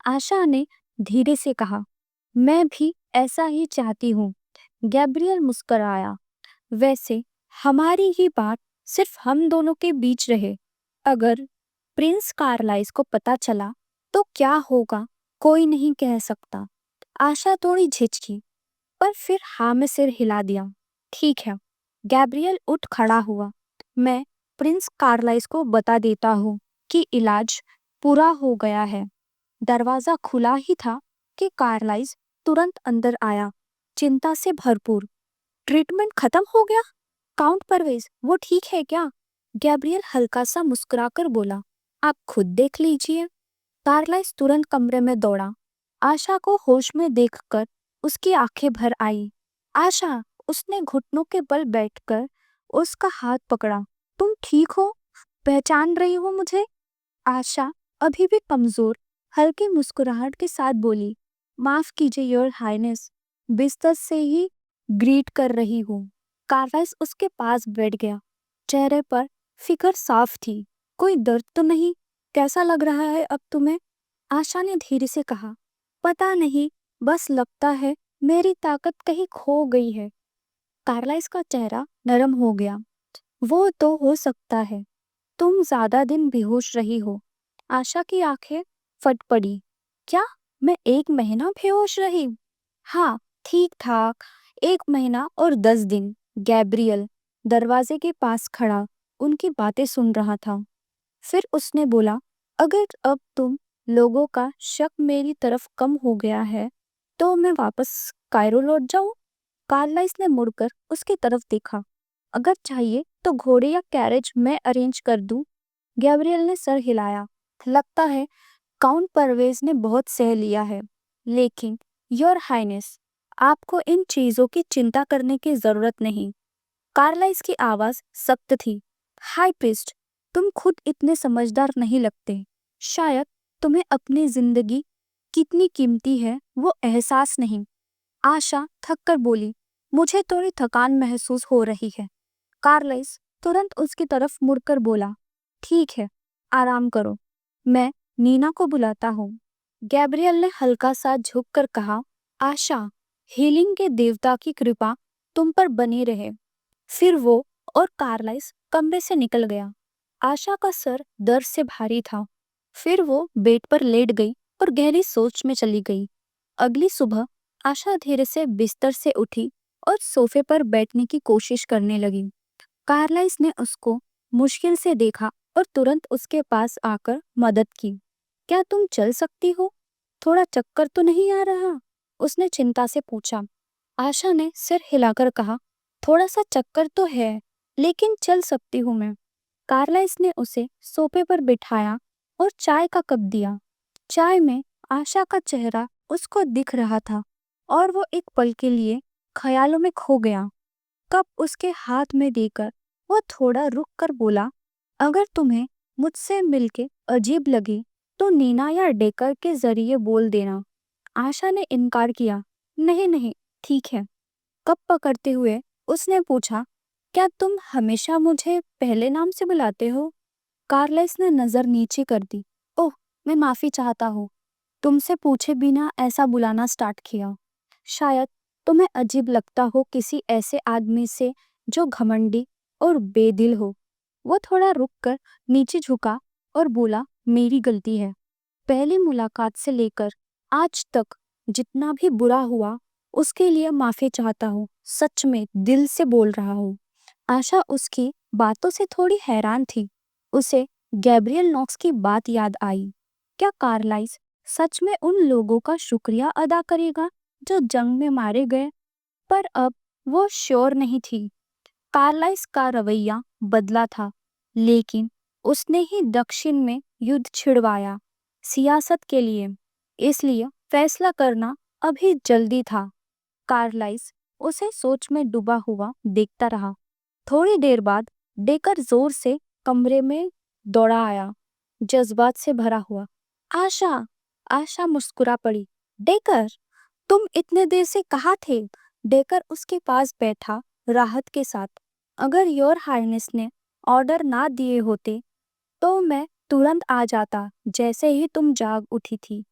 आशा ने धीरे से कहा, मैं भी ऐसा ही चाहती हूँ। गैब्रियल मुस्कुराया। वैसे हमारी ये बात सिर्फ हम दोनों के बीच रहे। अगर प्रिंस कार्लाइस को पता चला तो क्या होगा, कोई नहीं कह सकता। आशा थोड़ी झिझकी, पर फिर हाँ में सिर हिला दिया। ठीक है। गैब्रियल उठ खड़ा हुआ। मैं प्रिंस कार्लाइस को बता देता हूँ कि इलाज पूरा हो गया है। दरवाजा खुला ही था कि कार्लाइस तुरंत अंदर आया, चिंता से भरपूर। ट्रीटमेंट खत्म हो गया? काउंट परवेज, वो ठीक है क्या? गैब्रियल हल्का सा मुस्कुराकर बोला, आप खुद देख लीजिए। कार्लाइस तुरंत कमरे में दौड़ा। आशा को होश में देखकर उसकी आंखें भर आई। आशा, उसने घुटनों के बल बैठकर उसका हाथ पकड़ा। तुम ठीक हो? पहचान रही हो मुझे? आशा अभी भी कमजोर, हल्की मुस्कुराहट के साथ बोली, माफ कीजिए योर हाइनेस, बिस्तर से ही ग्रीट कर रही हूँ। कार्लाइस उसके पास बैठ गया। चेहरे पर फिक्र साफ थी। कोई दर्द तो नहीं? कैसा लग रहा है अब तुम्हें? आशा ने धीरे से कहा, पता नहीं, बस लगता है मेरी ताकत कहीं खो गई है। कार्लाइस का चेहरा नरम हो गया। वो तो हो सकता है, तुम ज्यादा दिन बेहोश रही हो। आशा की आंखें फट पड़ी। क्या मैं 1 महीना बेहोश रही? हाँ, ठीक ठाक 1 महीना और 10 दिन। गैब्रियल दरवाजे के पास खड़ा उनकी बातें सुन रहा था। फिर उसने बोला, अगर अब तुम लोगों का शक मेरी तरफ कम हो गया है तो मैं वापस कायरो लौट जाऊं? कार्लाइस ने मुड़कर उसकी तरफ देखा। अगर चाहिए तो घोड़े या कैरेज मैं अरेंज कर दूं। गैब्रियल ने सर हिलाया। लगता है काउंट परवेज ने बहुत सह लिया है, लेकिन योर हाइनेस, आपको इन चीजों की चिंता करने की जरूरत नहीं। कार्लाइस की आवाज सख्त थी। हाई प्रीस्ट, तुम खुद इतने समझदार नहीं लगते। शायद तुम्हें अपनी जिंदगी कितनी कीमती है वो एहसास नहीं। आशा थक कर बोली, मुझे थोड़ी थकान महसूस हो रही है। कार्लाइस तुरंत उसकी तरफ मुड़कर बोला, ठीक है, आराम करो, मैं नीना को बुलाता हूँ। गैब्रियल ने हल्का सा झुककर कहा, आशा, हीलिंग के देवता की कृपा तुम पर बनी रहे। फिर वो और कार्लाइस कमरे से निकल गया। आशा का सर दर्द से भारी था। फिर वो बेड पर लेट गई और गहरी सोच में चली गई। अगली सुबह आशा धीरे से बिस्तर से उठी और सोफे पर बैठने की कोशिश करने लगी। कार्लाइस ने उसको मुश्किल से देखा और तुरंत उसके पास आकर मदद की। क्या तुम चल सकती हो? थोड़ा चक्कर तो नहीं आ रहा? उसने चिंता से पूछा। आशा ने सिर हिलाकर कहा, थोड़ा सा चक्कर तो है, लेकिन चल सकती हूँ मैं। कार्लाइस ने उसे सोफे पर बिठाया और चाय का कप दिया। चाय में आशा का चेहरा उसको दिख रहा था और वो एक पल के लिए ख्यालों में खो गया। कप उसके हाथ में देकर वो थोड़ा रुक कर बोला, अगर तुम्हें मुझसे मिलके अजीब लगे तो नीना या डेकर के जरिए बोल देना। आशा ने इनकार किया। नहीं नहीं, ठीक है। कप पकड़ते हुए उसने पूछा, क्या तुम हमेशा मुझे पहले नाम से बुलाते हो? कार्लाइस ने नजर नीचे कर दी। ओह, मैं माफी चाहता हूँ, तुमसे पूछे बिना ऐसा बुलाना स्टार्ट किया। शायद तुम्हें अजीब लगता हो किसी ऐसे आदमी से जो घमंडी और बेदिल हो। वो थोड़ा रुककर नीचे झुका और बोला, मेरी गलती है। पहली मुलाकात से लेकर आज तक जितना भी बुरा हुआ उसके लिए माफी चाहता हूँ। सच में दिल से बोल रहा हूँ। आशा उसकी बातों से थोड़ी हैरान थी। उसे गैब्रियल नॉक्स की बात याद आई। क्या कार्लाइस सच में उन लोगों का शुक्रिया अदा करेगा जो जंग में मारे गए? पर अब वो श्योर नहीं थी। कार्लाइस का रवैया बदला था, लेकिन उसने ही दक्षिण में युद्ध छिड़वाया सियासत के लिए, इसलिए फैसला करना अभी जल्दी था। कार्लाइस उसे सोच में डूबा हुआ देखता रहा। थोड़ी देर बाद डेकर जोर से कमरे में दौड़ा आया, जज्बात से भरा हुआ। आशा, आशा मुस्कुरा पड़ी। डेकर, तुम इतने देर से कहाँ थे? डेकर उसके पास बैठा राहत के साथ। अगर योर हाइनेस ने ऑर्डर ना दिए होते तो मैं तुरंत आ जाता जैसे ही तुम जाग उठी थी।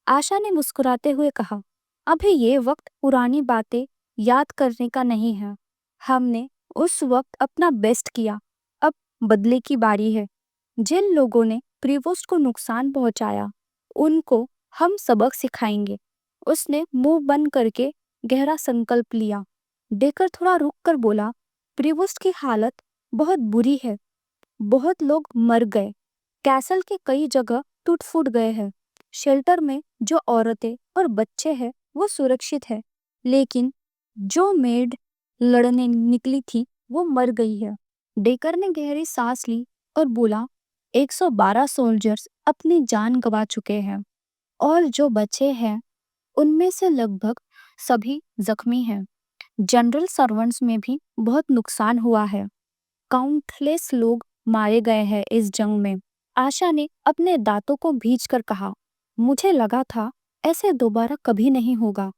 आशा ने मुस्कुराते हुए कहा, अभी ये वक्त पुरानी बातें याद करने का नहीं है। हमने उस वक्त अपना बेस्ट किया, अब बदले की बारी है। जिन लोगों ने प्रीवोस्ट को नुकसान पहुंचाया, उनको हम सबक सिखाएंगे। उसने मुंह बंद करके गहरा संकल्प लिया। डेकर थोड़ा रुक कर बोला, प्रीवोस्ट की हालत बहुत बुरी है। बहुत लोग मर गए। कैसल के कई जगह टूट फूट गए हैं। शेल्टर में जो औरतें और बच्चे हैं वो सुरक्षित है, लेकिन जो मेड लड़ने निकली थी वो मर गई है। डेकर ने गहरी सांस ली और बोला, 112 सोल्जर्स अपनी जान गंवा चुके हैं और जो बचे हैं उनमें से लगभग सभी जख्मी हैं। जनरल सर्वेंट्स में भी बहुत नुकसान हुआ है। काउंटलेस लोग मारे गए हैं इस जंग में। आशा ने अपने दांतों को भींचकर कहा, मुझे लगा था ऐसे दोबारा कभी नहीं होगा।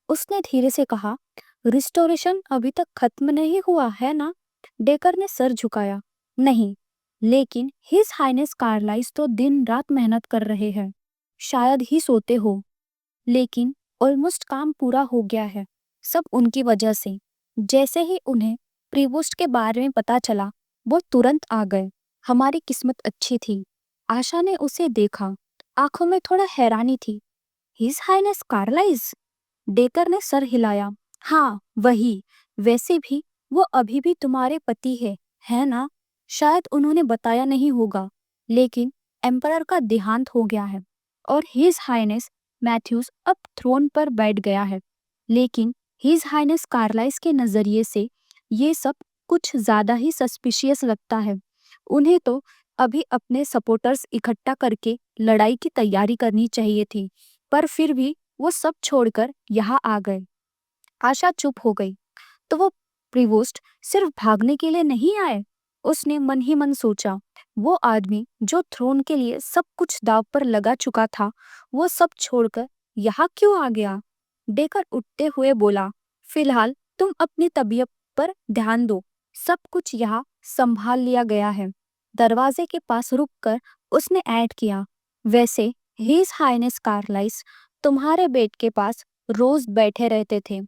उसने धीरे से कहा, रिस्टोरेशन अभी तक खत्म नहीं हुआ है ना? डेकर ने सर झुकाया, नहीं, लेकिन हिज हाइनेस कार्लाइस तो दिन रात मेहनत कर रहे हैं। शायद ही सोते हो, लेकिन ऑलमोस्ट काम पूरा हो गया है। सब उनकी वजह से। जैसे ही उन्हें प्रीवोस्ट के बारे में पता चला, वो तुरंत आ गए। हमारी किस्मत अच्छी थी। आशा ने उसे देखा, आंखों में थोड़ा हैरानी थी। His highness Carlisle? डेकर ने सर हिलाया, हाँ वही। वैसे भी वो अभी भी तुम्हारे पति है ना? शायद उन्होंने बताया नहीं होगा, लेकिन एम्परर का देहांत हो गया है और हिज हाइनेस मैथ्यूस अब थ्रोन पर बैठ गया है। लेकिन हिज हाइनेस कार्लाइस के नजरिए से ये सब कुछ ज्यादा ही सस्पिशियस लगता है। उन्हें तो अभी अपने सपोर्टर्स इकट्ठा करके लड़ाई की तैयारी करनी चाहिए थी, पर फिर भी वो सब छोड़कर यहाँ आ गए। आशा चुप हो गई। तो वो प्रीवोस्ट सिर्फ भागने के लिए नहीं आए? उसने मन ही मन सोचा। वो आदमी जो थ्रोन के लिए सब कुछ दांव पर लगा चुका था, वो सब छोड़कर यहाँ क्यों आ गया? डेकर उठते हुए बोला, फिलहाल तुम अपनी तबीयत पर ध्यान दो, सब कुछ यहाँ संभाल लिया गया है। दरवाजे के पास रुककर उसने ऐड किया, वैसे हिज हाइनेस कार्लाइस तुम्हारे बेड के पास रोज बैठे रहते थे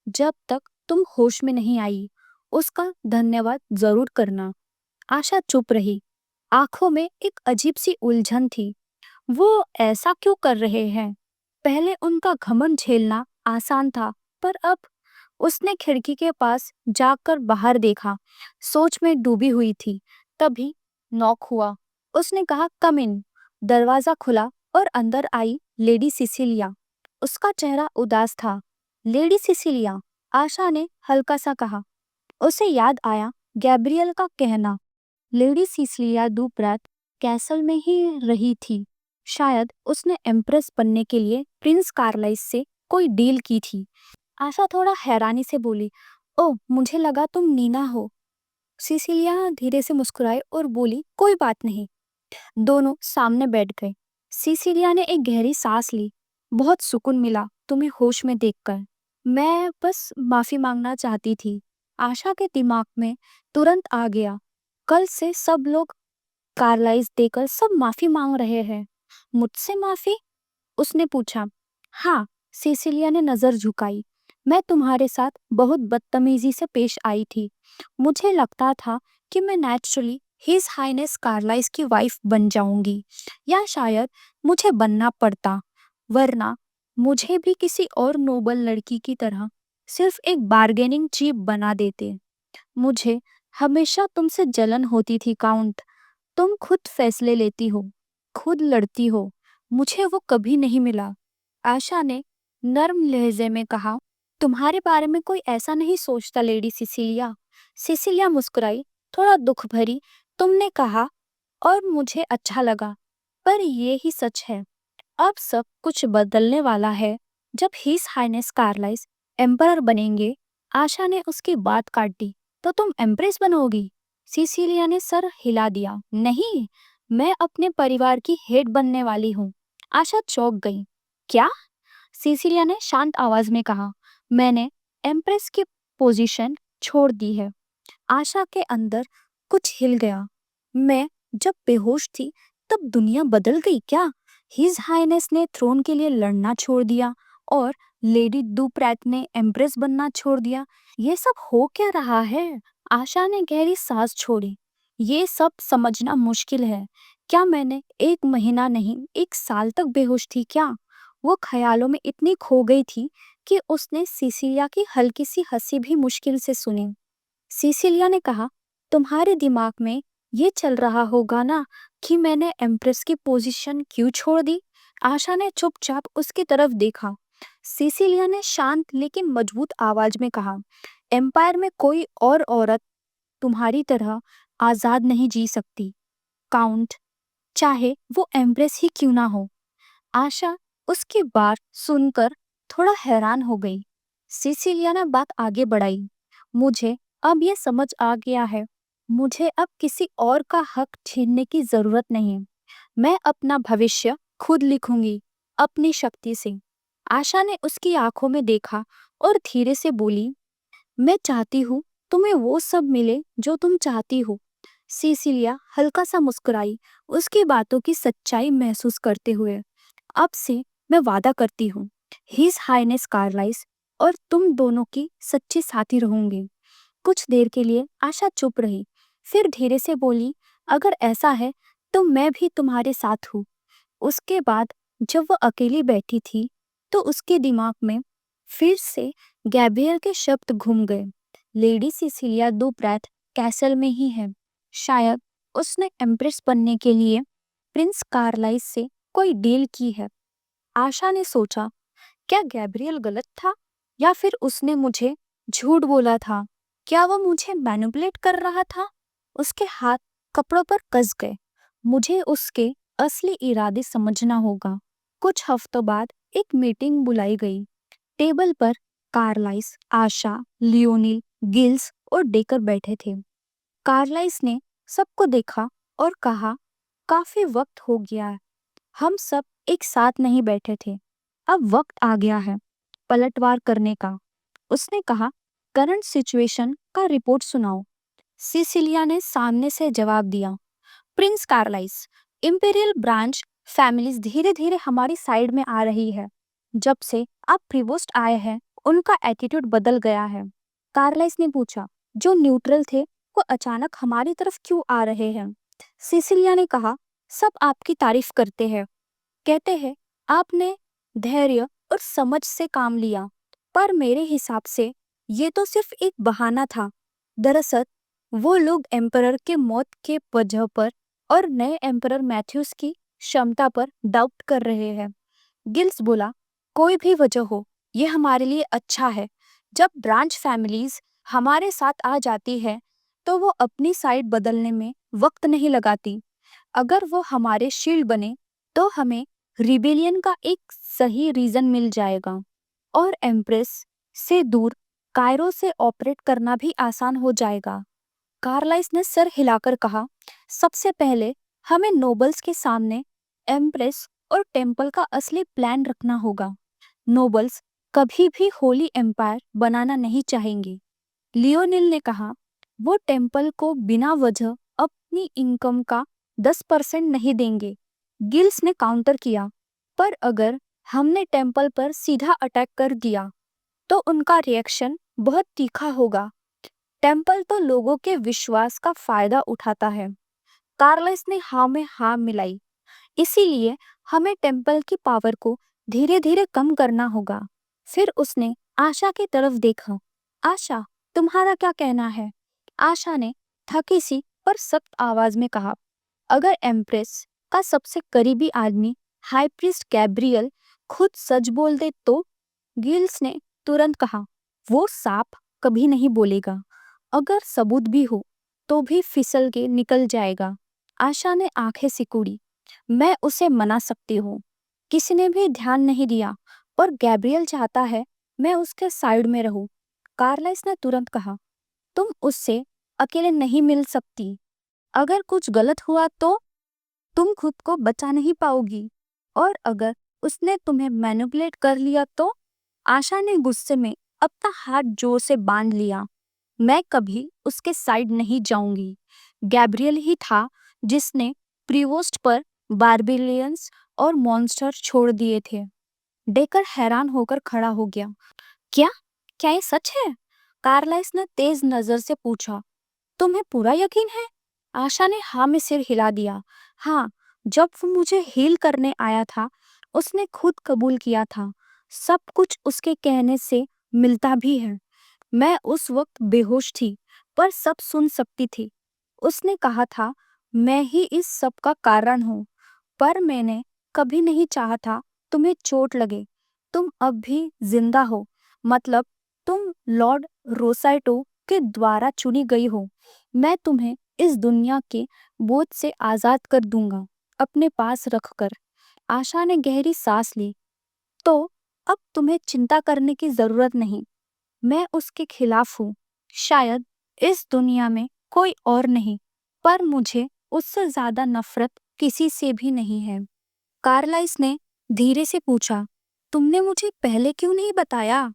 जब तक तुम होश में नहीं आई। उसका धन्यवाद जरूर करना। आशा चुप रही। आंखों में एक अजीब सी उलझन थी। वो ऐसा क्यों कर रहे हैं? पहले उनका घमंड झेलना आसान था, पर अब उसने खिड़की के पास जाकर बाहर देखा। सोच में डूबी हुई थी। तभी नॉक हुआ। उसने कहा, कम इन। दरवाजा खुला और अंदर आई लेडी सिसिलिया। उसका चेहरा उदास था। Lady Sicilia? आशा ने हल्का सा कहा। उसे याद आया गैब्रियल का कहना। लेडी सिसिलिया दुपरात कैसल में ही रही थी। शायद उसने एम्प्रेस बनने के लिए प्रिंस कार्लाइस से कोई डील की थी। आशा थोड़ा हैरानी से बोली, ओह मुझे लगा तुम नीना हो। सिसिलिया धीरे से मुस्कुराई और बोली, कोई बात नहीं। दोनों सामने बैठ गए। सिसिलिया ने एक गहरी सांस ली। बहुत सुकून मिला तुम्हें होश में देखकर। मैं बस माफी मांगना चाहती थी। आशा के दिमाग में तुरंत आ गया, कल से सब लोग कार्लाइस देकर सब माफी मांग रहे हैं। मुझसे माफी? उसने पूछा। हाँ, सिसिलिया ने नजर झुकाई। मैं तुम्हारे साथ बहुत बदतमीजी से पेश आई थी। मुझे लगता था कि मैं नेचुरली हिज हाइनेस कार्लाइस की वाइफ बन जाऊंगी, या शायद मुझे बनना पड़ता, वरना मुझे भी किसी और नोबल लड़की की तरह सिर्फ एक बार्गेनिंग चीप बना देते। मुझे हमेशा तुमसे जलन होती थी काउंट। तुम खुद फैसले लेती हो, खुद लड़ती हो। मुझे वो कभी नहीं मिला। आशा ने नर्म लहजे में कहा, तुम्हारे बारे में कोई ऐसा नहीं सोचता लेडी सिसिलिया। सिसिलिया मुस्कुराई, थोड़ा दुख भरी। तुमने कहा और मुझे अच्छा लगा, पर ये ही सच है। अब सब कुछ बदलने वाला है जब हिज हाइनेस कार्लाइस एम्परर बनेंगे। आशा ने उसकी बात काट दी, तो तुम एम्प्रेस बनोगी? सिसिलिया ने सर हिला दिया, नहीं, मैं अपने परिवार की हेड बनने वाली हूँ। आशा चौंक गई। क्या? सिसिलिया ने शांत आवाज में कहा, मैंने एम्प्रेस की पोजीशन छोड़ दी है। आशा के अंदर कुछ हिल गया। मैं जब बेहोश थी तब दुनिया बदल गई क्या? हिज हाइनेस ने थ्रोन के लिए लड़ना छोड़ दिया और लेडी दुप्रैत ने एम्प्रेस बनना छोड़ दिया। ये सब हो क्या रहा है? आशा ने गहरी सांस छोड़ी। ये सब समझना मुश्किल है। क्या मैंने 1 महीना नहीं 1 साल तक बेहोश थी क्या? वो ख्यालों में इतनी खो गई थी कि उसने सिसिलिया की हल्की सी हंसी भी मुश्किल से सुनी। सिसिलिया ने कहा, तुम्हारे दिमाग में ये चल रहा होगा ना कि मैंने एम्प्रेस की पोजीशन क्यों छोड़ दी? आशा ने चुपचाप उसकी तरफ देखा। सिसिलिया ने शांत लेकिन मजबूत आवाज में कहा, एम्पायर में कोई और औरत तुम्हारी तरह आजाद नहीं जी सकती, काउंट, चाहे वो एम्प्रेस ही क्यों ना हो। आशा उसकी बात सुनकर थोड़ा हैरान हो गई। सिसिलिया ने बात आगे बढ़ाई, मुझे अब ये समझ आ गया है, मुझे अब किसी और का हक छीनने की जरूरत नहीं। मैं अपना भविष्य खुद लिखूंगी, अपनी शक्ति से। आशा ने उसकी आंखों में देखा और धीरे से बोली, मैं चाहती हूँ तुम्हें वो सब मिले जो तुम चाहती हो। सिसिलिया हल्का सा मुस्कुराई, उसकी बातों की सच्चाई महसूस करते हुए। अब से मैं वादा करती हूँ, हिज हाइनेस कार्लाइस और तुम दोनों की सच्ची साथी रहूंगी। कुछ देर के लिए आशा चुप रही, फिर धीरे से बोली, अगर ऐसा है तो मैं भी तुम्हारे साथ हूँ। उसके बाद जब वो अकेली बैठी थी तो उसके दिमाग में फिर से गैब्रियल के शब्द घूम गए। लेडी सिसिलिया दुप्रैत कैसल में ही है। शायद उसने एम्प्रेस बनने के लिए प्रिंस कार्लाइस से कोई डील की है। आशा ने सोचा, क्या गैब्रियल गलत था या फिर उसने मुझे झूठ बोला था? क्या वो मुझे मैनिपुलेट कर रहा था? उसके हाथ कपड़ों पर कस गए। मुझे उसके असली इरादे समझना होगा। कुछ हफ्तों बाद एक मीटिंग बुलाई गई। टेबल पर कार्लाइस, आशा, लियोनिल, गिल्स और डेकर बैठे थे। कार्लाइस ने सबको देखा और कहा, काफी वक्त हो गया है, हम सब एक साथ नहीं बैठे थे। अब वक्त आ गया है पलटवार करने का। उसने कहा, करंट सिचुएशन का रिपोर्ट सुनाओ। सिसिलिया ने सामने से जवाब दिया, प्रिंस कार्लाइस, इंपीरियल ब्रांच फैमिलीज धीरे धीरे हमारी साइड में आ रही है। जब से आप प्रीवोस्ट आए हैं उनका एटीट्यूड बदल गया है। कार्लाइस ने पूछा, जो न्यूट्रल थे वो अचानक हमारी तरफ क्यों आ रहे हैं? सिसिलिया ने कहा, सब आपकी तारीफ करते हैं, कहते हैं आपने धैर्य और समझ से काम लिया, पर मेरे हिसाब से ये तो सिर्फ एक बहाना था। दरअसल वो लोग एम्परर के मौत के वजह पर और नए एम्परर मैथ्यूस की क्षमता पर डाउट कर रहे हैं। गिल्स बोला, कोई भी वजह हो, ये हमारे लिए अच्छा है। जब ब्रांच फैमिलीज हमारे साथ आ जाती है तो वो अपनी साइड बदलने में वक्त नहीं लगाती। अगर वो हमारे शील्ड बने तो हमें रिबेलियन का एक सही रीजन मिल जाएगा और एम्प्रेस से दूर कायरो से ऑपरेट करना भी आसान हो जाएगा। कार्लाइस ने सर हिलाकर कहा, सबसे पहले हमें नोबल्स के सामने एम्प्रेस और टेम्पल का असली प्लान रखना होगा। नोबल्स कभी भी होली एम्पायर बनाना नहीं चाहेंगे। लियोनिल ने कहा, वो टेम्पल को बिना वजह अपनी इनकम का 10% नहीं देंगे। गिल्स ने काउंटर किया, पर अगर हमने टेम्पल पर सीधा अटैक कर दिया तो उनका रिएक्शन बहुत तीखा होगा। टेम्पल तो लोगों के विश्वास का फायदा उठाता है। कार्लाइस ने हाँ में हाँ मिलाई, इसीलिए हमें टेम्पल की पावर को धीरे धीरे कम करना होगा। फिर उसने आशा की तरफ देखा, आशा, तुम्हारा क्या कहना है? आशा ने थकी सी पर सख्त आवाज में कहा, अगर एम्प्रेस का सबसे करीबी आदमी हाई प्रीस्ट गैब्रियल खुद सच बोल दे तो? गिल्स ने तुरंत कहा, वो सांप कभी नहीं बोलेगा। अगर सबूत भी हो तो भी फिसल के निकल जाएगा। आशा ने आंखें सिकुड़ी, मैं उसे मना सकती हूँ। किसी ने भी ध्यान नहीं दिया और गैब्रियल चाहता है मैं उसके साइड में रहूं। कार्लाइस ने तुरंत कहा, तुम उससे अकेले नहीं मिल सकती। अगर कुछ गलत हुआ तो तुम खुद को बचा नहीं पाओगी, और अगर उसने तुम्हें मैनिपुलेट कर लिया तो? आशा ने गुस्से में अपना हाथ जोर से बांध लिया, मैं कभी उसके साइड नहीं जाऊंगी। गैब्रियल ही था जिसने प्रीवोस्ट पर बारबेरियंस और मॉन्स्टर छोड़ दिए थे। डेकर हैरान होकर खड़ा हो गया। क्या क्या ये सच है? कार्लाइस ने तेज नजर से पूछा। तुम्हें पूरा यकीन है? आशा ने हाँ में सिर हिला दिया। हाँ, जब वो मुझे हील करने आया था उसने खुद कबूल किया था। सब कुछ उसके कहने से मिलता भी है। मैं उस वक्त बेहोश थी पर सब सुन सकती थी। उसने कहा था मैं ही इस सब का कारण हूँ, पर मैंने कभी नहीं चाहा था तुम्हें चोट लगे। तुम अब भी जिंदा हो, मतलब तुम लॉर्ड रोसाइटो के द्वारा चुनी गई हो। मैं तुम्हें इस दुनिया के बोझ से आजाद कर दूंगा, अपने पास रखकर। आशा ने गहरी सांस ली। तो अब तुम्हें चिंता करने की जरूरत नहीं। मैं उसके खिलाफ हूँ, शायद इस दुनिया में कोई और नहीं, पर मुझे उससे ज्यादा नफरत किसी से भी नहीं है। कार्लाइस ने धीरे से पूछा, तुमने मुझे पहले क्यों नहीं बताया?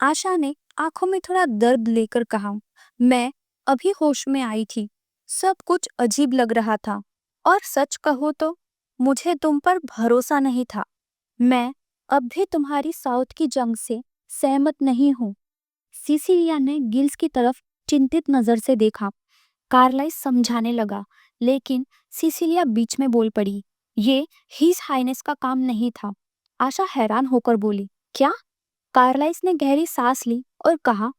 आशा ने आंखों में थोड़ा दर्द लेकर कहा, मैं अभी होश में आई थी। सब कुछ अजीब लग रहा था, और सच कहो तो मुझे तुम पर भरोसा नहीं था। मैं अब भी तुम्हारी साउथ की जंग से सहमत नहीं हूँ। सिसिलिया ने गिल्स की तरफ चिंतित नजर से देखा। कार्लाइस समझाने लगा, लेकिन सिसिलिया बीच में बोल पड़ी, ये हिज हाइनेस का काम नहीं था। आशा हैरान होकर बोली, क्या? कार्लाइस ने गहरी सांस ली और कहा,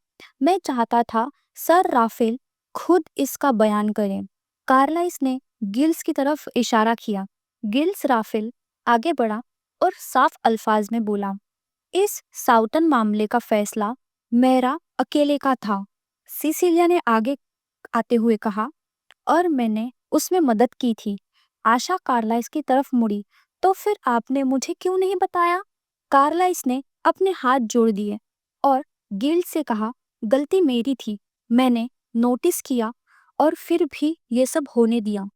मैं चाहता था सर राफेल खुद इसका बयान करें। कार्लाइस ने गिल्स की तरफ इशारा किया। गिल्स राफेल आगे बढ़ा और साफ अल्फाज में बोला, इस साउटन मामले का फैसला मेरा अकेले का था। सिसिलिया ने आगे आते हुए कहा, और मैंने उसमें मदद की थी। आशा कार्लाइस की तरफ मुड़ी, तो फिर आपने मुझे क्यों नहीं बताया? कार्लाइस ने अपने हाथ जोड़ दिए और गिल्ड से कहा, गलती मेरी थी। मैंने नोटिस किया और फिर भी ये सब होने दिया।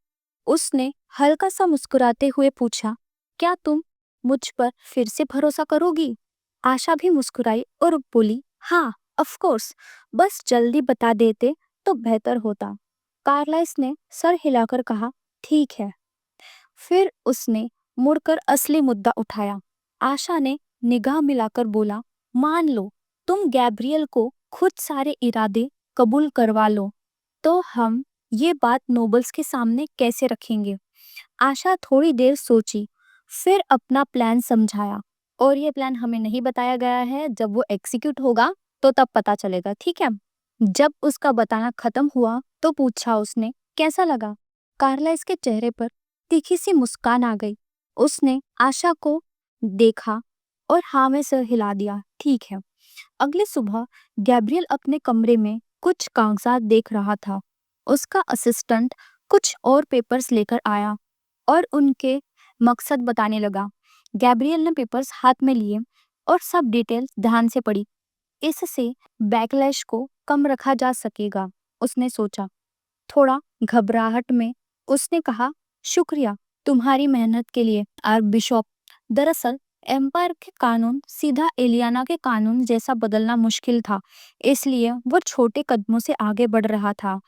उसने हल्का सा मुस्कुराते हुए पूछा, क्या तुम मुझ पर फिर से भरोसा करोगी? आशा भी मुस्कुराई और बोली, हाँ ऑफ कोर्स, बस जल्दी बता देते तो बेहतर होता। कार्लाइस ने सर हिलाकर कहा, ठीक है। फिर उसने मुड़कर असली मुद्दा उठाया। आशा ने निगाह मिलाकर बोला, मान लो तुम गैब्रियल को खुद सारे इरादे कबूल करवा लो, तो हम ये बात नोबल्स के सामने कैसे रखेंगे? आशा थोड़ी देर सोची, फिर अपना प्लान समझाया। और ये प्लान हमें नहीं बताया गया है, जब वो एग्जीक्यूट होगा तो तब पता चलेगा, ठीक है? जब उसका बताना खत्म हुआ तो पूछा उसने, कैसा लगा? कार्लाइस के चेहरे पर तीखी सी मुस्कान आ गई। उसने आशा को देखा और हाँ में सिर हिला दिया, ठीक है। अगली सुबह गैब्रियल अपने कमरे में कुछ कागजात देख रहा था। उसका असिस्टेंट कुछ और पेपर्स लेकर आया और उनके मकसद बताने लगा। गैब्रियल ने पेपर्स हाथ में लिए और सब डिटेल्स ध्यान से पढ़ी। इससे बैकलैश को कम रखा जा सकेगा, उसने सोचा। थोड़ा घबराहट में उसने कहा, शुक्रिया तुम्हारी मेहनत के लिए आर्क बिशप। दरअसल एम्पायर के कानून सीधा एलियाना के कानून जैसा बदलना मुश्किल था, इसलिए वो छोटे कदमों से आगे बढ़ रहा था।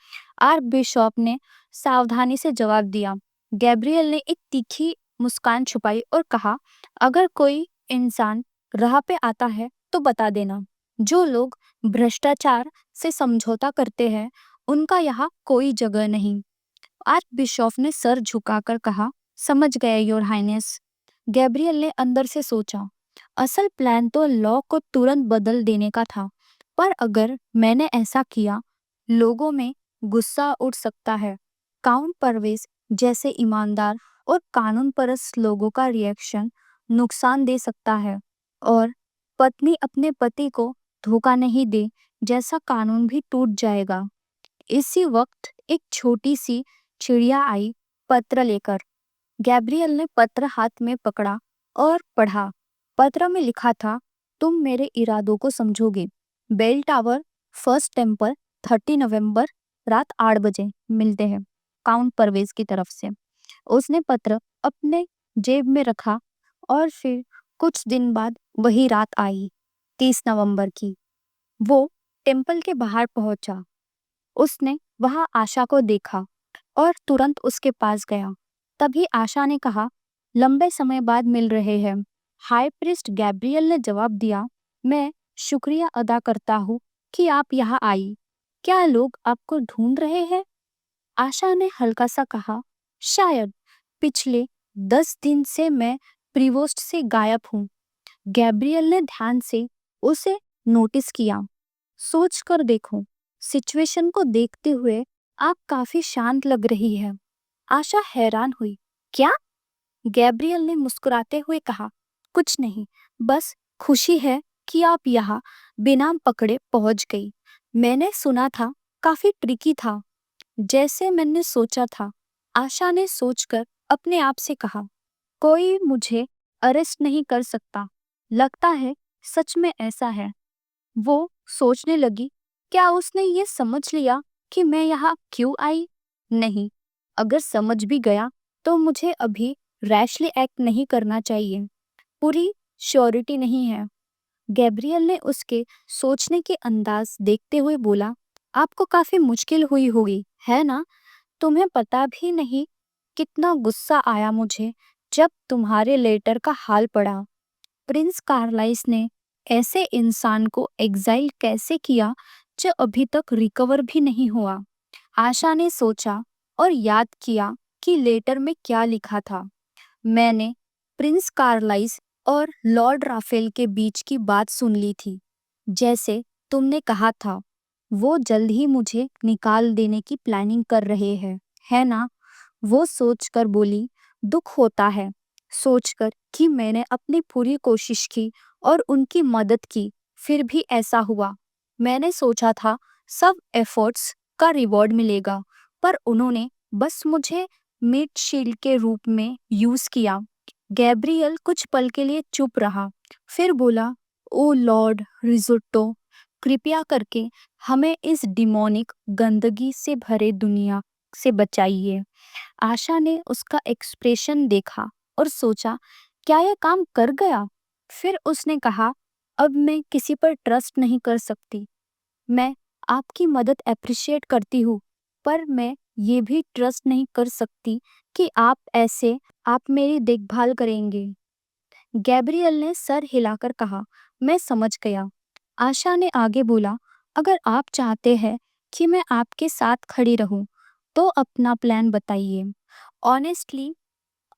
आर्क बिशप ने सावधानी से जवाब दिया। गैब्रियल ने एक तीखी मुस्कान छुपाई और कहा, अगर कोई इंसान राह पे आता है तो बता देना। जो लोग भ्रष्टाचार से समझौता करते हैं उनका यहाँ कोई जगह नहीं। आर्क बिशप ने सर झुकाकर कहा, समझ गए योर हाइनेस। गैब्रियल ने अंदर से सोचा, असल प्लान तो लॉ को तुरंत बदल देने का था, पर अगर मैंने ऐसा किया लोगों में गुस्सा उठ सकता है। काउंट परवेज जैसे ईमानदार और कानून परस्त लोगों का रिएक्शन नुकसान दे सकता है, और पत्नी अपने पति को धोखा नहीं दे जैसा कानून भी टूट जाएगा। इसी वक्त एक छोटी सी चिड़िया आई पत्र लेकर। गैब्रियल ने पत्र हाथ में पकड़ा और पढ़ा। पत्र में लिखा था, तुम मेरे इरादों को समझोगे। बेल टावर, फर्स्ट टेम्पल, 30 नवंबर रात 8 बजे मिलते हैं, काउंट परवेज की तरफ से। उसने पत्र अपने जेब में रखा और फिर कुछ दिन बाद वही रात आई, 30 नवंबर की। वो टेम्पल के बाहर पहुंचा। उसने वहां आशा को देखा और तुरंत उसके पास गया। तभी आशा ने कहा, लंबे समय बाद मिल रहे हैं। हाई प्रीस्ट गैब्रियल ने जवाब दिया, मैं शुक्रिया अदा करता हूँ कि आप यहाँ आई। क्या लोग आपको ढूंढ रहे हैं? आशा ने हल्का सा कहा, शायद। पिछले 10 दिन से मैं प्रीवोस्ट से गायब हूँ। गैब्रियल ने ध्यान से उसे नोटिस किया। सोच कर देखो, सिचुएशन को देखते हुए आप काफी शांत लग रही है। आशा हैरान हुई। क्या? गैब्रियल ने मुस्कुराते हुए कहा, कुछ नहीं, बस खुशी है कि आप यहाँ बिना पकड़े पहुंच गई। मैंने सुना था काफी ट्रिकी था, जैसे मैंने सोचा था। आशा ने सोचकर अपने आप से कहा, कोई मुझे अरेस्ट नहीं कर सकता। लगता है सच में ऐसा है। वो सोचने लगी, क्या उसने ये समझ लिया कि मैं यहाँ क्यों आई? नहीं, अगर समझ भी गया तो मुझे अभी रैशली एक्ट नहीं करना चाहिए। पूरी श्योरिटी नहीं है। गैब्रियल ने उसके सोचने के अंदाज देखते हुए बोला, आपको काफी मुश्किल हुई होगी, है ना? तुम्हें पता भी नहीं कितना गुस्सा आया मुझे जब तुम्हारे लेटर का हाल पढ़ा। प्रिंस कार्लाइस ने ऐसे इंसान को एग्जाइल कैसे किया जो अभी तक रिकवर भी नहीं हुआ? आशा ने सोचा और याद किया कि लेटर में क्या लिखा था। मैंने प्रिंस कार्लाइस और लॉर्ड राफेल के बीच की बात सुन ली थी। जैसे तुमने कहा था, वो जल्द ही मुझे निकाल देने की प्लानिंग कर रहे हैं, है ना? वो सोचकर बोली, दुख होता है सोचकर कि मैंने अपनी पूरी कोशिश की और उनकी मदद की, फिर भी ऐसा हुआ। मैंने सोचा था सब एफर्ट्स का रिवॉर्ड मिलेगा, पर उन्होंने बस मुझे मीट शील्ड के रूप में यूज किया। गैब्रियल कुछ पल के लिए चुप रहा, फिर बोला, ओ लॉर्ड रिजोट्टो, कृपया करके हमें इस डिमोनिक गंदगी से भरे दुनिया से बचाइए। आशा ने उसका एक्सप्रेशन देखा और सोचा, क्या यह काम कर गया? फिर उसने कहा, अब मैं किसी पर ट्रस्ट नहीं कर सकती। मैं आपकी मदद अप्रिशिएट करती हूँ, पर मैं ये भी ट्रस्ट नहीं कर सकती कि आप मेरी देखभाल करेंगे। गैब्रियल ने सर हिलाकर कहा, मैं समझ गया। आशा ने आगे बोला, अगर आप चाहते हैं कि मैं आपके साथ खड़ी रहूं, तो अपना प्लान बताइए। ऑनेस्टली,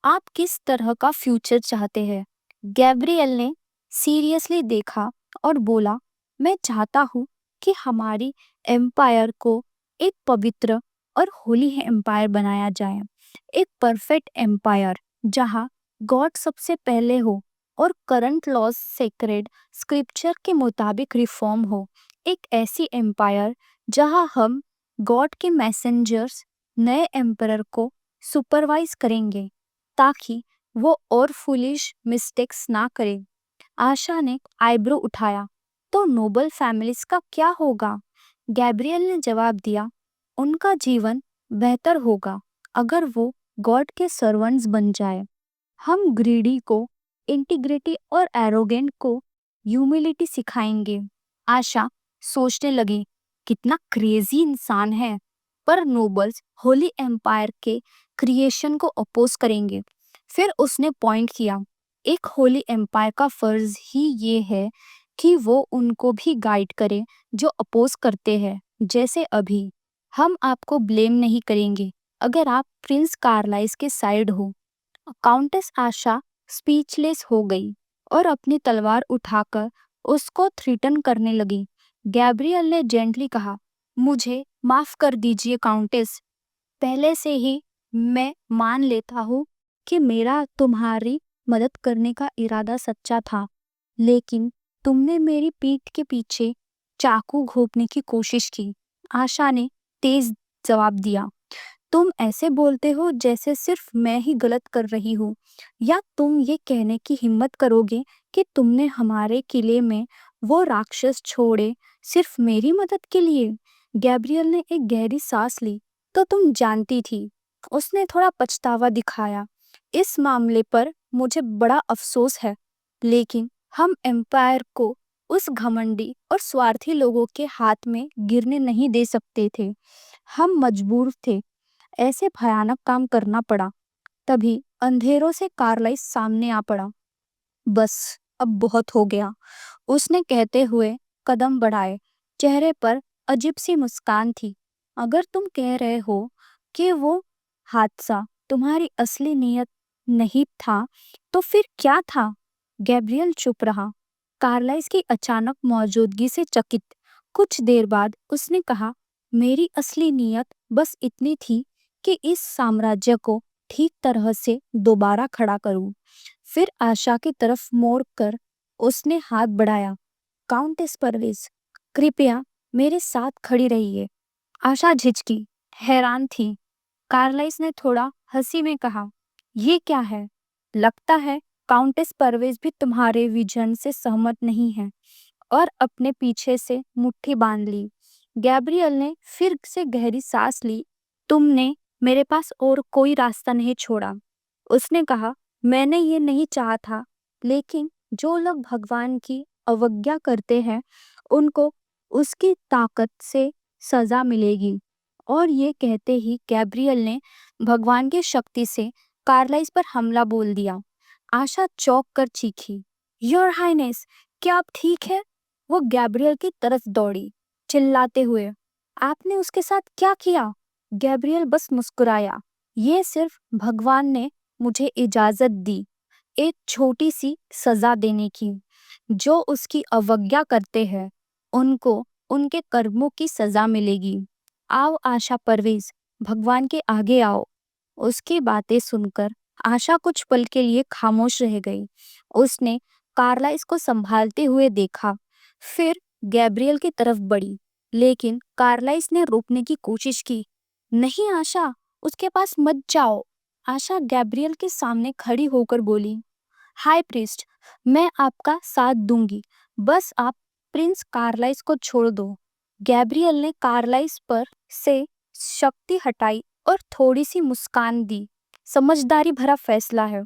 आप किस तरह का फ्यूचर चाहते हैं? गैब्रियल ने सीरियसली देखा और बोला, मैं चाहता हूँ कि हमारी एम्पायर को एक पवित्र और होली एम्पायर बनाया जाए। एक परफेक्ट एम्पायर जहाँ गॉड सबसे पहले हो और करंट लॉज सेक्रेड स्क्रिप्चर के मुताबिक रिफॉर्म हो। एक ऐसी एम्पायर जहाँ हम गॉड के मैसेंजर्स नए एम्पायर को सुपरवाइज करेंगे ताकि वो और फुलिश मिस्टेक्स ना करे। आशा ने आईब्रो उठाया, तो नोबल फैमिलीज का क्या होगा? गैब्रियल ने जवाब दिया, उनका जीवन बेहतर होगा अगर वो गॉड के सर्वेंट्स बन जाए। हम ग्रीडी को इंटीग्रिटी और एरोगेंट को ह्यूमिलिटी सिखाएंगे। आशा सोचने लगी, कितना क्रेजी इंसान है। पर नोबल्स होली एम्पायर के क्रिएशन को अपोज करेंगे। फिर उसने पॉइंट किया, एक होली एम्पायर का फर्ज ही ये है कि वो उनको भी गाइड करे जो अपोज करते हैं। जैसे अभी हम आपको ब्लेम नहीं करेंगे अगर आप प्रिंस कार्लाइस के साइड हो। काउंटेस आशा स्पीचलेस हो गई और अपनी तलवार उठाकर उसको थ्रीटन करने लगी। गैब्रियल ने जेंटली कहा, मुझे माफ कर दीजिए काउंटेस। पहले से ही मैं मान लेता हूँ कि मेरा तुम्हारी मदद करने का इरादा सच्चा था, लेकिन तुमने मेरी पीठ के पीछे चाकू घोंपने की कोशिश की। आशा ने तेज जवाब दिया, तुम ऐसे बोलते हो जैसे सिर्फ मैं ही गलत कर रही हूँ, या तुम ये कहने की हिम्मत करोगे कि तुमने हमारे किले में वो राक्षस छोड़े सिर्फ मेरी मदद के लिए? गैब्रियल ने एक गहरी सांस ली, तो तुम जानती थी। उसने थोड़ा पछतावा दिखाया, इस मामले पर मुझे बड़ा अफसोस है, लेकिन हम एम्पायर को उस घमंडी और स्वार्थी लोगों के हाथ में गिरने नहीं दे सकते थे। हम मजबूर थे, ऐसे भयानक काम करना पड़ा। तभी अंधेरों से कार्लाइस सामने आ पड़ा। बस, अब बहुत हो गया, उसने कहते हुए कदम बढ़ाए। चेहरे पर अजीब सी मुस्कान थी। अगर तुम कह रहे हो कि वो हादसा तुम्हारी असली नीयत नहीं था, तो फिर क्या था? गैब्रियल चुप रहा, कार्लाइस की अचानक मौजूदगी से चकित। कुछ देर बाद उसने कहा, मेरी असली नीयत बस इतनी थी कि इस साम्राज्य को ठीक तरह से दोबारा खड़ा करूं। फिर आशा की तरफ मोड़ कर उसने हाथ बढ़ाया। काउंटेस परवेज, कृपया मेरे साथ खड़ी रहिए। आशा झिझकी, हैरान थी। कार्लाइस ने थोड़ा हंसी में कहा, ये क्या है? लगता है काउंटेस परवेज भी तुम्हारे विजन से सहमत नहीं है, और अपने पीछे से मुट्ठी बांध ली। गैब्रियल ने फिर से गहरी सांस ली। तुमने मेरे पास और कोई रास्ता नहीं छोड़ा, उसने कहा। मैंने ये नहीं चाहा था, लेकिन जो लोग भगवान की अवज्ञा करते हैं, उनको उसकी ताकत से सजा मिलेगी। और ये कहते ही गैब्रियल ने भगवान की शक्ति से कार्लाइस पर हमला बोल दिया। आशा चौंक कर चीखी, योर हाइनेस, क्या आप ठीक है? वो गैब्रियल की तरफ दौड़ी, चिल्लाते हुए, आपने उसके साथ क्या किया? गैब्रियल बस मुस्कुराया। ये सिर्फ भगवान ने मुझे इजाजत दी एक छोटी सी सजा देने की। जो उसकी अवज्ञा करते हैं, उनको उनके कर्मों की सजा मिलेगी। आओ आशा परवेज, भगवान के आगे आओ। उसकी बातें सुनकर आशा कुछ पल के लिए खामोश रह गई। उसने कार्लाइस को संभालते हुए देखा, फिर गैब्रियल की तरफ बढ़ी, लेकिन कार्लाइस ने रोकने की कोशिश की। नहीं आशा, उसके पास मत जाओ। आशा गैब्रियल के सामने खड़ी होकर बोली, हाई प्रीस्ट, मैं आपका साथ दूंगी, बस आप प्रिंस कार्लाइस को छोड़ दो। गैब्रियल ने कार्लाइस पर से शक्ति हटाई और थोड़ी सी मुस्कान दी। समझदारी भरा फैसला है।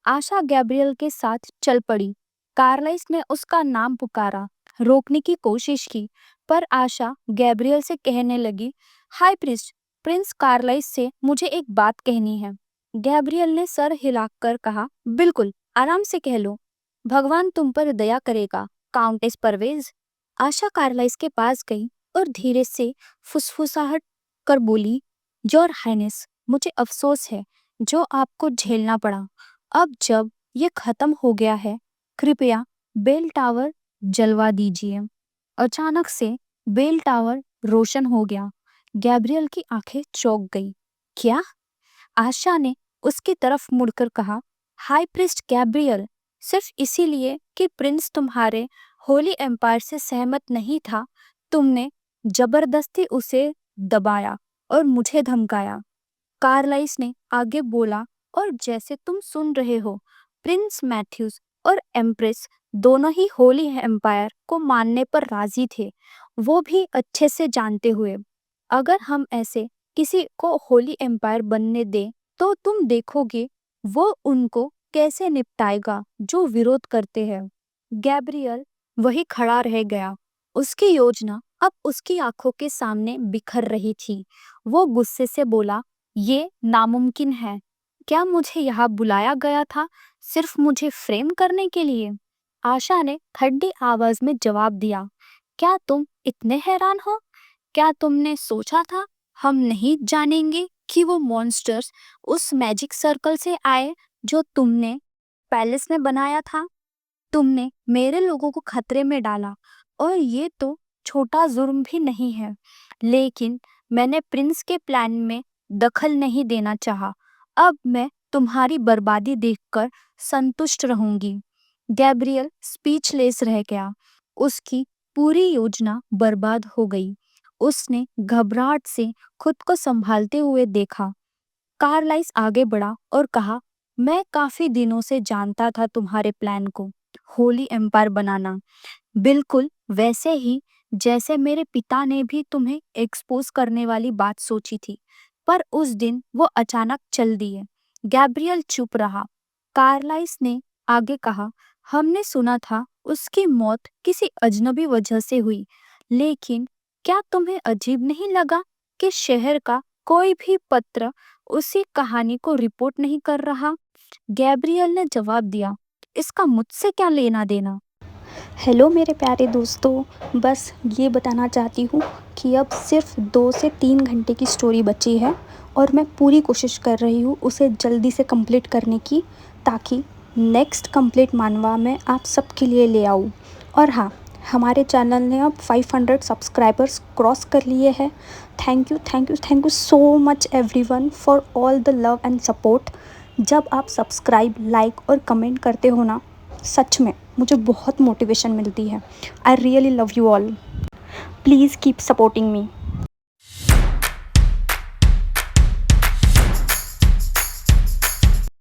आशा गैब्रियल के साथ चल पड़ी। कार्लाइस ने उसका नाम पुकारा, रोकने की कोशिश की, पर आशा गैब्रियल से कहने लगी, हाय प्रिस्ट, प्रिंस कार्लाइस से मुझे एक बात कहनी है। गैब्रियल ने सर हिलाकर कहा, बिल्कुल, आराम से कह लो, भगवान तुम पर दया करेगा, काउंटेस परवेज। आशा कार्लाइस के पास गई और धीरे से फुसफुसाहट कर बोली, योर हाइनेस, मुझे अफसोस है जो आपको झेलना पड़ा। अब जब ये खत्म हो गया है, कृपया बेल टावर जलवा दीजिए। अचानक से बेल टावर रोशन हो गया। गैब्रियल की आंखें चौंक गई। क्या? आशा ने उसकी तरफ मुड़कर कहा, हाई प्रिस्ट गैब्रियल, सिर्फ इसीलिए कि प्रिंस तुम्हारे होली एम्पायर से सहमत नहीं था, तुमने जबरदस्ती उसे दबाया और मुझे धमकाया। कार्लाइस ने आगे बोला, और जैसे तुम सुन रहे हो, प्रिंस मैथ्यूज और एम्प्रेस दोनों ही होली एम्पायर को मानने पर राजी थे, वो भी अच्छे से जानते हुए। अगर हम ऐसे किसी को होली एम्पायर बनने दें, तो तुम देखोगे वो उनको कैसे निपटाएगा जो विरोध करते हैं। गैब्रियल वही खड़ा रह गया। उसकी योजना अब उसकी आंखों के सामने बिखर रही थी। वो गुस्से से बोला, ये नामुमकिन है। क्या मुझे यहाँ बुलाया गया था सिर्फ मुझे फ्रेम करने के लिए? आशा ने ठंडी आवाज में जवाब दिया, क्या तुम इतने हैरान हो? क्या तुमने सोचा था हम नहीं जानेंगे कि वो मॉन्स्टर्स उस मैजिक सर्कल से आए जो तुमने पैलेस में बनाया था? तुमने मेरे लोगों को खतरे में डाला, और ये तो छोटा जुर्म भी नहीं है, लेकिन मैंने प्रिंस के प्लान में दखल नहीं देना चाहा। अब मैं तुम्हारी बर्बादी देखकर संतुष्ट रहूंगी। गैब्रियल स्पीचलेस रह गया। उसकी पूरी योजना बर्बाद हो गई। उसने घबराहट से खुद को संभालते हुए देखा। कार्लाइस आगे बढ़ा और कहा, मैं काफी दिनों से जानता था तुम्हारे प्लान को, होली एम्पायर बनाना, बिल्कुल वैसे ही जैसे मेरे पिता ने भी तुम्हें एक्सपोज करने वाली बात सोची थी, पर उस दिन वो अचानक चल दिए। गैब्रियल चुप रहा। कार्लाइस ने आगे कहा, हमने सुना था उसकी मौत किसी अजनबी वजह से हुई, लेकिन क्या तुम्हें अजीब नहीं लगा कि शहर का कोई भी पत्र उसी कहानी को रिपोर्ट नहीं कर रहा। गैब्रियल ने जवाब दिया, इसका मुझसे क्या लेना देना। हेलो मेरे प्यारे दोस्तों, बस ये बताना चाहती हूँ कि अब सिर्फ 2 से 3 घंटे की स्टोरी बची है और मैं पूरी कोशिश कर रही हूँ उसे जल्दी से कंप्लीट करने की, ताकि नेक्स्ट कंप्लीट मानवा मैं आप सबके लिए ले आऊँ। और हाँ, हमारे चैनल ने अब 500 सब्सक्राइबर्स क्रॉस कर लिए हैं। Thank you thank you thank you so much everyone for all the love and support. जब आप सब्सक्राइब, लाइक और कमेंट करते हो ना, सच में मुझे बहुत मोटिवेशन मिलती है। I really love you all. Please keep supporting me.